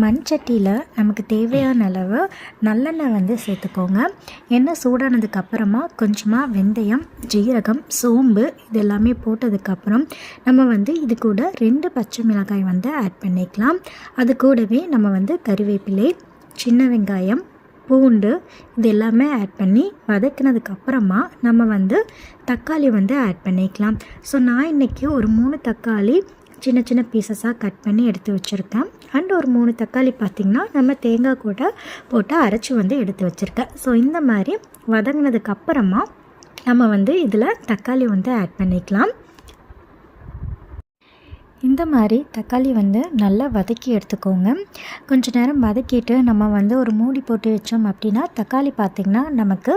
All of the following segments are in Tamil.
மண் சட்டியில் நமக்கு தேவையான அளவு நல்லெண்ணெய் வந்து சேர்த்துக்கோங்க. எண்ணெய் சூடானதுக்கப்புறமா கொஞ்சமாக வெந்தயம், ஜீரகம், சோம்பு இது எல்லாமே போட்டதுக்கப்புறம் நம்ம வந்து இது கூட 2 பச்சை மிளகாய் வந்து ஆட் பண்ணிக்கலாம். அது கூடவே நம்ம வந்து கறிவேப்பிலை, சின்ன வெங்காயம், பூண்டு இது எல்லாமே ஆட் பண்ணி வதக்கினதுக்கப்புறமா நம்ம வந்து தக்காளி வந்து ஆட் பண்ணிக்கலாம். ஸோ நான் இன்றைக்கி ஒரு 3 தக்காளி சின்ன சின்ன பீசஸாக கட் பண்ணி எடுத்து வச்சுருக்கேன். அண்ட் ஒரு 3 தக்காளி பார்த்திங்கன்னா நம்ம தேங்காய் கூட போட்டு அரைச்சி வந்து எடுத்து வச்சுருக்கேன். ஸோ இந்த மாதிரி வதங்கினதுக்கப்புறமா நம்ம வந்து இதில் தக்காளி வந்து ஆட் பண்ணிக்கலாம். இந்த மாதிரி தக்காளி வந்து நல்லா வதக்கி எடுத்துக்கோங்க. கொஞ்ச நேரம் வதக்கிட்டு நம்ம வந்து ஒரு மூடி போட்டு வச்சோம் அப்படின்னா தக்காளி பார்த்திங்கன்னா நமக்கு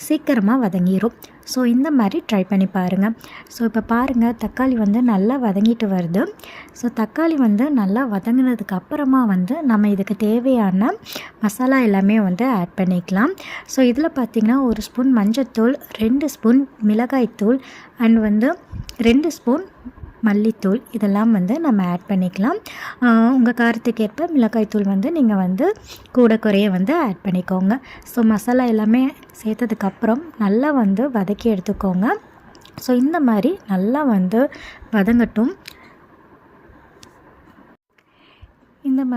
சீக்கிரமாக வதங்கிடும். ஸோ இந்த மாதிரி ட்ரை பண்ணி பாருங்கள். ஸோ இப்போ பாருங்கள் தக்காளி வந்து நல்லா வதங்கிட்டு வருது. ஸோ தக்காளி வந்து நல்லா வதங்கினதுக்கு அப்புறமா வந்து நம்ம இதுக்கு தேவையான மசாலா எல்லாமே வந்து ஆட் பண்ணிக்கலாம். ஸோ இதில் பார்த்திங்கன்னா 1 ஸ்பூன் மஞ்சள்தூள், 2 ஸ்பூன் மிளகாய்த்தூள் அண்ட் வந்து 2 ஸ்பூன் மல்லித்தூள் இதெல்லாம் வந்து நம்ம ஆட் பண்ணிக்கலாம். உங்கள் காரத்துக்கு ஏற்ப மிளகாய்த்தூள் வந்து நீங்கள் வந்து கூட குறைய வந்து ஆட் பண்ணிக்கோங்க. ஸோ மசாலா எல்லாமே சேர்த்ததுக்கப்புறம் நல்லா வந்து வதக்கி எடுத்துக்கோங்க. ஸோ இந்த மாதிரி நல்லா வந்து வதங்கட்டும். இந்த மாதிரி